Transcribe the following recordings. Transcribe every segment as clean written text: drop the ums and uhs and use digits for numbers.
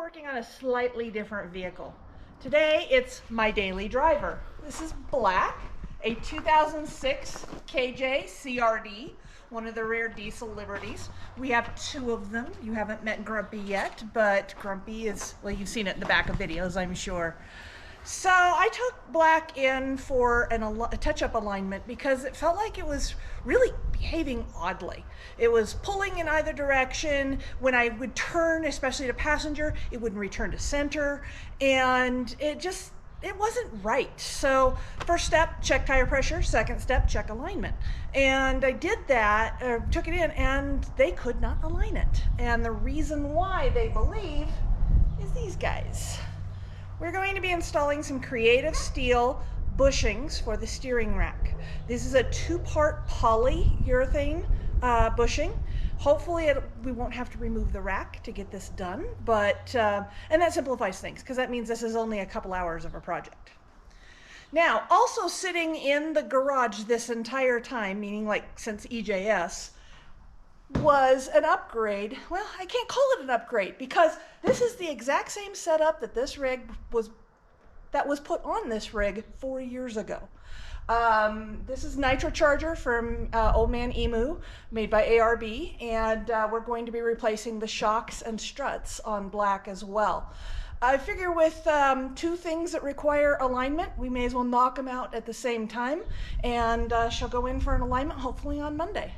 working on a slightly different vehicle. Today it's my daily driver. This is black, a 2006 KJ CRD, one of the rare diesel Liberties. We have two of them. You haven't met Grumpy yet, but Grumpy is, well, you've seen it in the back of videos, I'm sure. So I took black in for a touch-up alignment because it felt like it was really behaving oddly. It was pulling in either direction. When I would turn, especially to passenger, it wouldn't return to center, and it wasn't right. So first step, check tire pressure. Second step, check alignment. And I did that, took it in, and they could not align it. And the reason why, they believe, is these guys. We're going to be installing some creative steel bushings for the steering rack. This is a two-part polyurethane bushing. Hopefully we won't have to remove the rack to get this done, but and that simplifies things because that means this is only a couple hours of a project. Now, also sitting in the garage this entire time, meaning like since EJS, was an upgrade. Well, I can't call it an upgrade because this is the exact same setup that this rig was put on this rig 4 years ago. This is nitrocharger from OME made by ARB, and we're going to be replacing the shocks and struts on black as well. I figure with two things that require alignment, we may as well knock them out at the same time, and she'll go in for an alignment hopefully on Monday.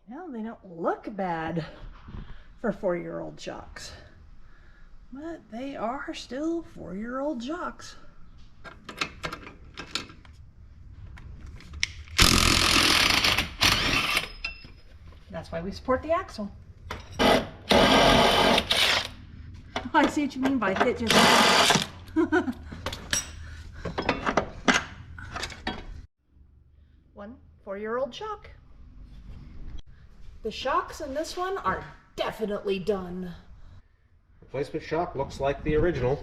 Well, they don't look bad for 4-year-old shocks, but they are still 4-year-old shocks. That's why we support the axle. I see what you mean by hit just one 4-year-old shock. The shocks in this one are definitely done. Replacement shock looks like the original.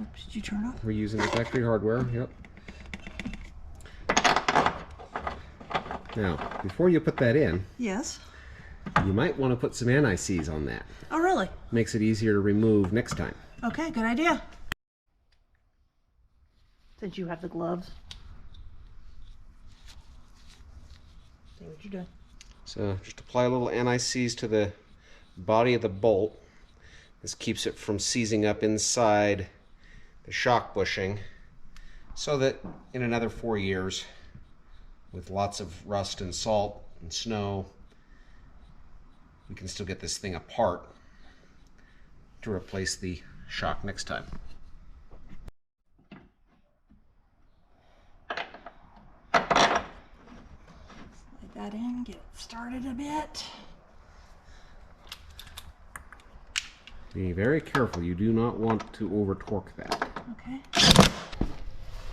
Oops, did you turn off? We're using the factory hardware, yep. Now, before you put that in, yes, you might want to put some anti-seize on that. Oh, really? Makes it easier to remove next time. Okay, good idea. Since you have the gloves. See what you're doing. So just apply a little anti-seize to the body of the bolt. This keeps it from seizing up inside the shock bushing, so that in another 4 years, with lots of rust and salt and snow, we can still get this thing apart to replace the shock next time. That in, get it started a bit. Be very careful, you do not want to over torque that. Okay.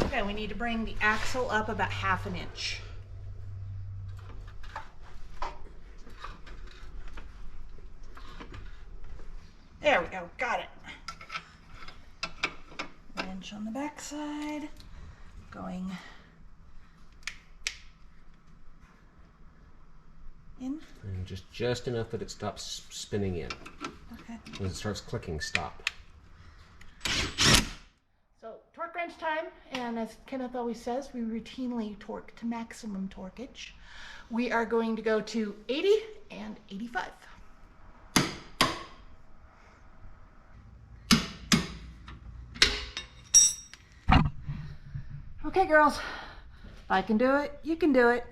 Okay, we need to bring the axle up about 1/2 inch. There we go, got it. Wrench on the back side, going in. And just enough that it stops spinning in. Okay. When it starts clicking, stop. So torque wrench time, and as Kenneth always says, we routinely torque to maximum torquage. We are going to go to 80 and 85. Okay, girls, if I can do it, you can do it.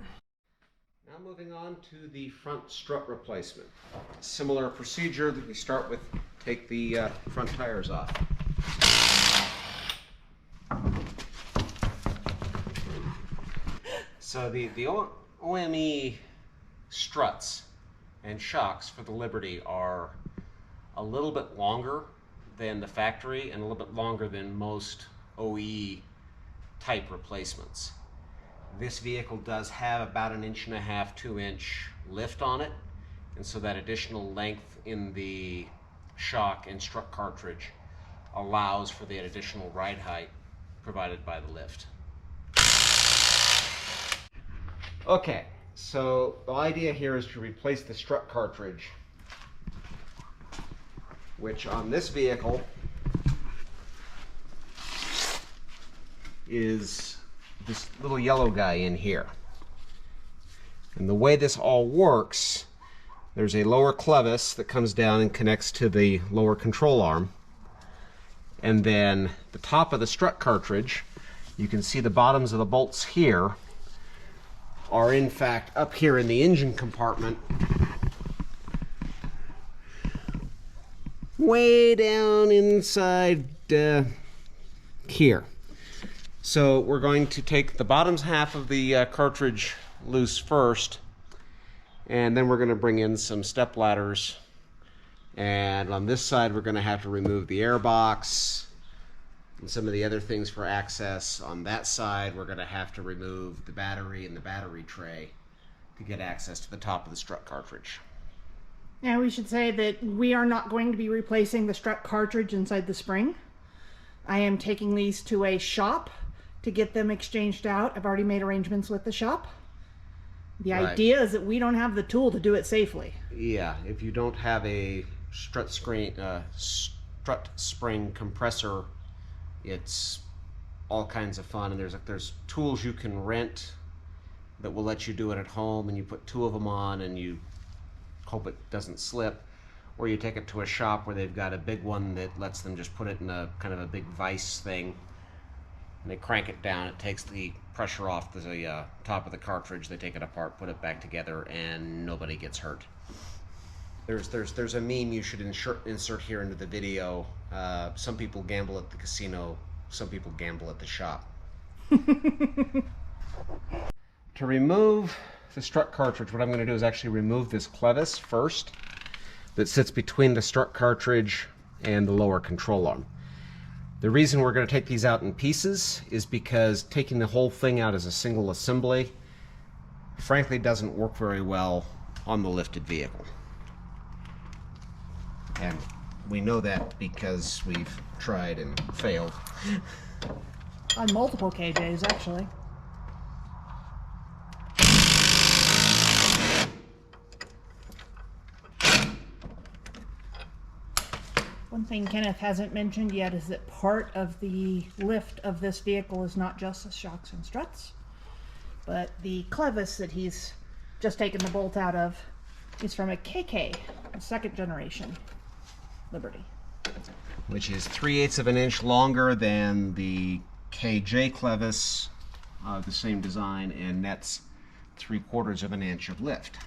Now moving on to the front strut replacement. Similar procedure that we start with, take the front tires off. So the OME struts and shocks for the Liberty are a little bit longer than the factory and a little bit longer than most OE type replacements. This vehicle does have about 1.5 inch, 2-inch lift on it, and so that additional length in the shock and strut cartridge allows for that additional ride height provided by the lift. Okay, so the idea here is to replace the strut cartridge, which on this vehicle is this little yellow guy in here. And the way this all works, there's a lower clevis that comes down and connects to the lower control arm. And then the top of the strut cartridge, you can see the bottoms of the bolts here are in fact up here in the engine compartment, way down inside here. So we're going to take the bottoms half of the cartridge loose first, and then we're going to bring in some step ladders, and on this side we're going to have to remove the air box and some of the other things for access. On that side we're going to have to remove the battery and the battery tray to get access to the top of the strut cartridge. Now we should say that we are not going to be replacing the strut cartridge inside the spring. I am taking these to a shop to get them exchanged out. I've already made arrangements with the shop. The idea is that we don't have the tool to do it safely. Yeah, if you don't have a strut spring compressor, it's all kinds of fun, and there's tools you can rent that will let you do it at home, and you put 2 of them on and you hope it doesn't slip, or you take it to a shop where they've got a big one that lets them just put it in a kind of a big vise thing, and they crank it down. It takes the pressure off the top of the cartridge. They take it apart, put it back together, and nobody gets hurt. There's a meme you should insert here into the video. Some people gamble at the casino, some people gamble at the shop. To remove the strut cartridge, what I'm going to do is actually remove this clevis first that sits between the strut cartridge and the lower control arm. The reason we're going to take these out in pieces is because taking the whole thing out as a single assembly frankly doesn't work very well on the lifted vehicle. And we know that because we've tried and failed. On multiple KJs, actually. One thing Kenneth hasn't mentioned yet is that part of the lift of this vehicle is not just the shocks and struts, but the clevis that he's just taken the bolt out of is from a KK, a second generation Liberty. Which is 3/8 of an inch longer than the KJ clevis of the same design, and that's 3/4 of an inch of lift.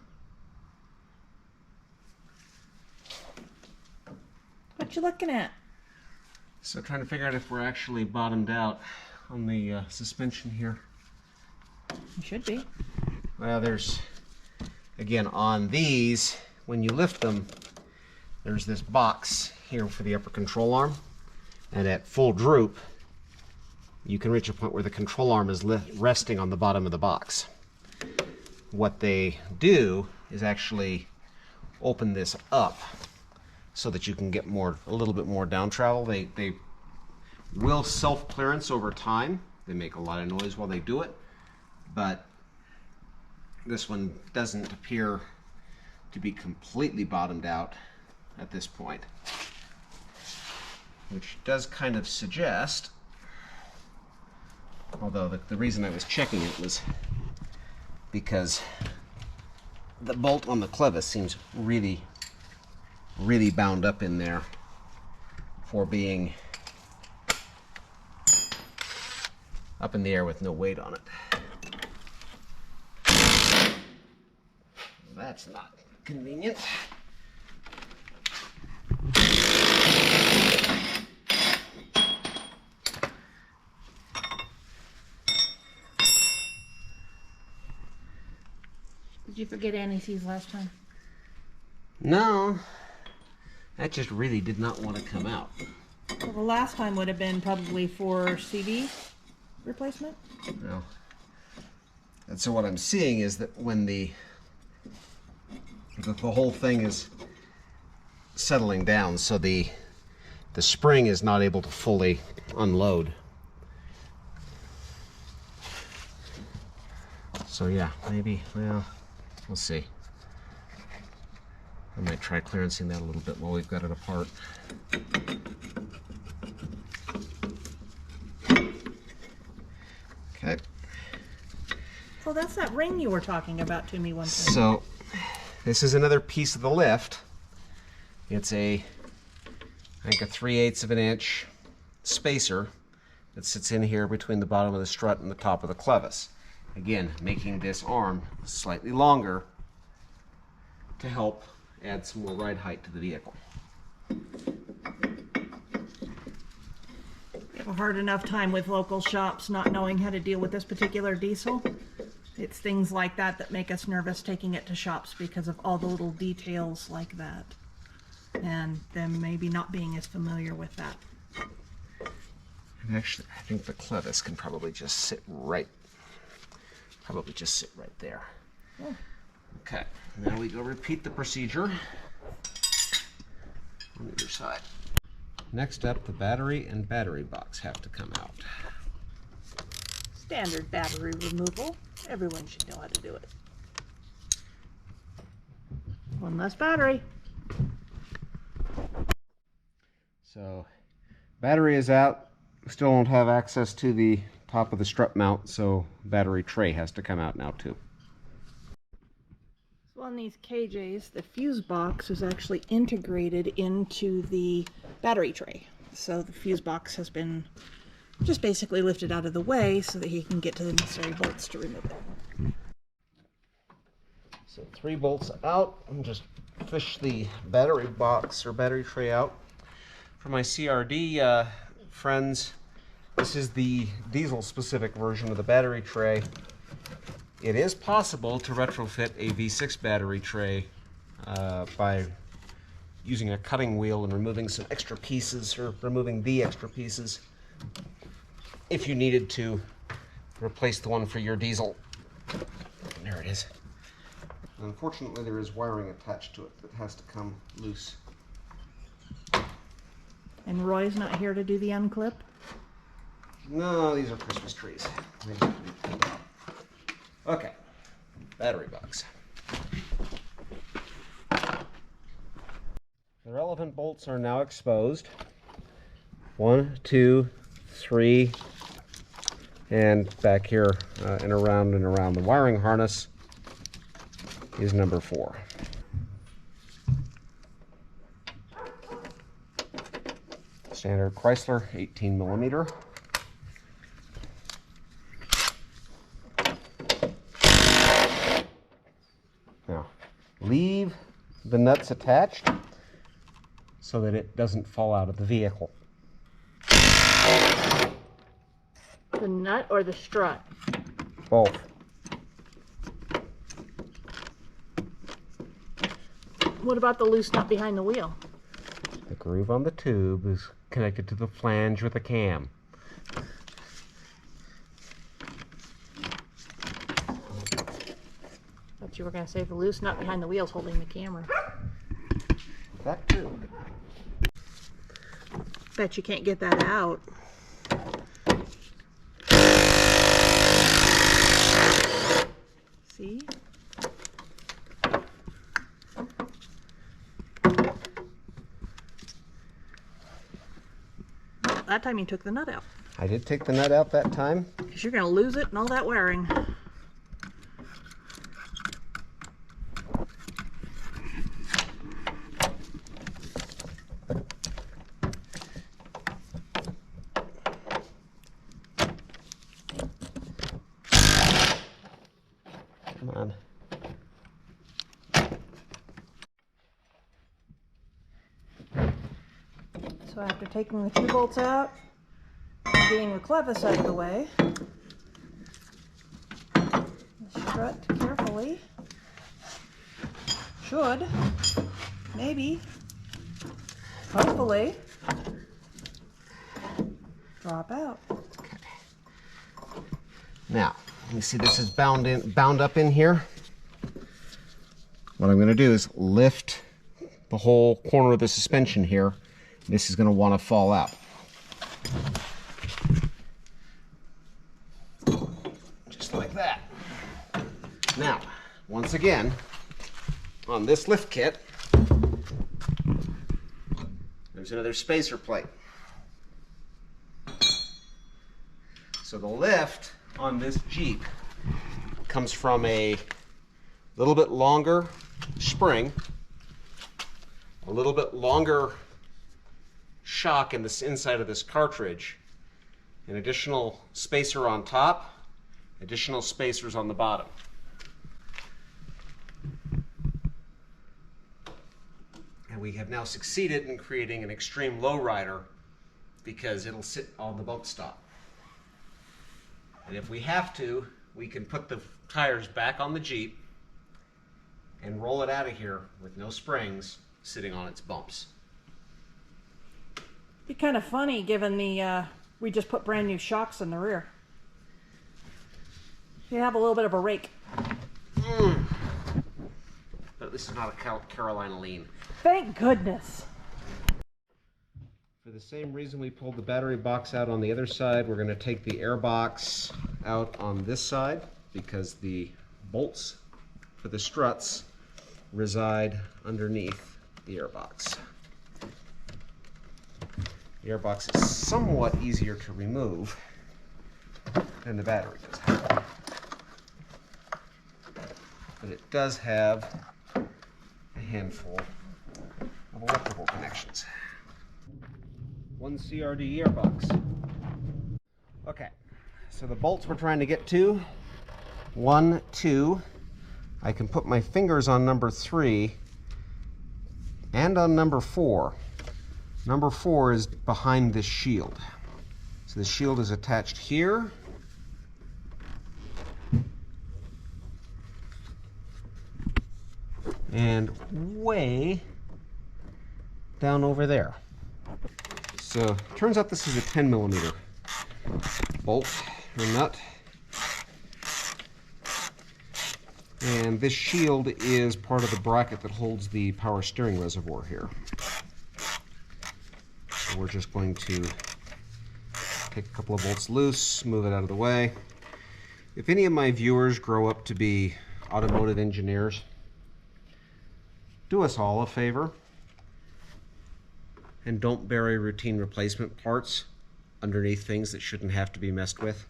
What you looking at? So trying to figure out if we're actually bottomed out on the suspension here. You should be. Well, there's, again, on these, when you lift them, there's this box here for the upper control arm, and at full droop you can reach a point where the control arm is resting on the bottom of the box. What they do is actually open this up so that you can get a little bit more down travel. They will self-clearance over time. They make a lot of noise while they do it, but this one doesn't appear to be completely bottomed out at this point, which does kind of suggest, although the reason I was checking it was because the bolt on the clevis seems really bound up in there for being up in the air with no weight on it. That's not convenient. Did you forget anti-seize last time? No, that just really did not want to come out. Well, the last time would have been probably for CD replacement. Well, and so what I'm seeing is that when the whole thing is settling down, so the spring is not able to fully unload. So yeah, maybe, well, we'll see. I might try clearancing that a little bit while we've got it apart. Okay. So that's that ring you were talking about to me one time. So this is another piece of the lift. It's I think a 3/8 of an inch spacer that sits in here between the bottom of the strut and the top of the clevis. Again, making this arm slightly longer to help add some more ride height to the vehicle. You have a hard enough time with local shops not knowing how to deal with this particular diesel. It's things like that that make us nervous taking it to shops because of all the little details like that. And them maybe not being as familiar with that. And actually, I think the clevis can probably just sit right there. Oh. Okay, now we go repeat the procedure on either side. Next up, the battery and battery box have to come out. Standard battery removal. Everyone should know how to do it. One less battery. So, battery is out. Still don't have access to the top of the strut mount, so battery tray has to come out now too. So on these KJs, the fuse box is actually integrated into the battery tray. So the fuse box has been just basically lifted out of the way so that he can get to the necessary bolts to remove it. So 3 bolts out. I'm just fish the battery box or battery tray out. For my CRD friends, this is the diesel specific version of the battery tray. It is possible to retrofit a V6 battery tray by using a cutting wheel and removing some extra pieces, or removing the extra pieces, if you needed to replace the one for your diesel. There it is. Unfortunately, there is wiring attached to it that has to come loose. And Roy's not here to do the unclip? No, these are Christmas trees. They have to be pulled out. Okay, battery box. The relevant bolts are now exposed. 1, 2, 3, and back here and around and around. The wiring harness is number 4. Standard Chrysler 18mm. Now, leave the nuts attached so that it doesn't fall out of the vehicle. The nut or the strut? Both. What about the loose nut behind the wheel? The groove on the tube is connected to the flange with a cam. Thought you were going to say the loose nut behind the wheel's holding the camera. That too. Bet you can't get that out. See? That time you took the nut out. I did take the nut out that time. Because you're going to lose it and all that wearing. Come on. So after taking the 2 bolts out, and getting the clevis out of the way, strut carefully. Should, maybe, hopefully, drop out. Okay. Now, you see this is bound up in here. What I'm going to do is lift the whole corner of the suspension here. This is going to want to fall out. Just like that. Now, once again, on this lift kit, there's another spacer plate. So the lift on this Jeep comes from a little bit longer spring, a little bit longer shock in this inside of this cartridge, an additional spacer on top, additional spacers on the bottom. And we have now succeeded in creating an extreme lowrider because it'll sit on the bump stop. And if we have to, we can put the tires back on the Jeep and roll it out of here with no springs sitting on its bumps. Be kind of funny given the we just put brand new shocks in the rear. You have a little bit of a rake. But this is not a Carolina lean. Thank goodness. For the same reason we pulled the battery box out on the other side, we're going to take the air box out on this side because the bolts for the struts reside underneath the air box. The air box is somewhat easier to remove than the battery does have. But it does have a handful of electrical connections. One CRD airbox. Okay, so the bolts we're trying to get to, 1, 2. I can put my fingers on number 3 and on number 4. Number 4 is behind this shield. So the shield is attached here. And way down over there. So turns out this is a 10mm bolt or nut. And this shield is part of the bracket that holds the power steering reservoir here. So we're just going to take a couple of bolts loose, move it out of the way. If any of my viewers grow up to be automotive engineers, do us all a favor and don't bury routine replacement parts underneath things that shouldn't have to be messed with.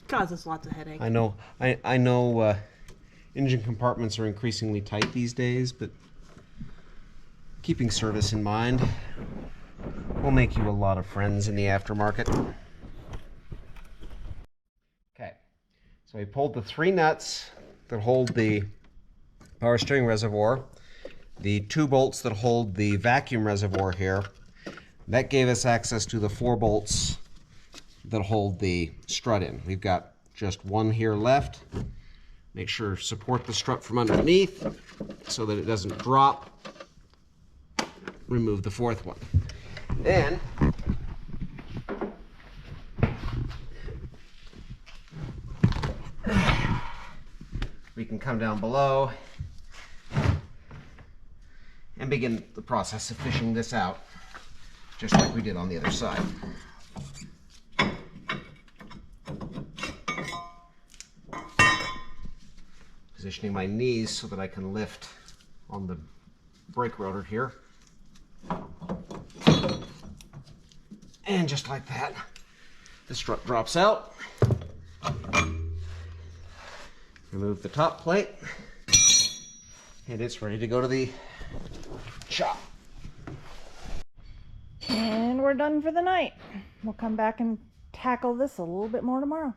Causes lots of headache. I know engine compartments are increasingly tight these days, but keeping service in mind will make you a lot of friends in the aftermarket. Okay, so we pulled the 3 nuts that hold the power steering reservoir, the 2 bolts that hold the vacuum reservoir here. That gave us access to the 4 bolts that hold the strut in. We've got just 1 here left. Make sure to support the strut from underneath so that it doesn't drop. Remove the 4th one. Then we can come down below and begin the process of fishing this out, just like we did on the other side. Positioning my knees so that I can lift on the brake rotor here. And just like that, the strut drops out. Remove the top plate, and it's ready to go to the shop. And we're done for the night. We'll come back and tackle this a little bit more tomorrow.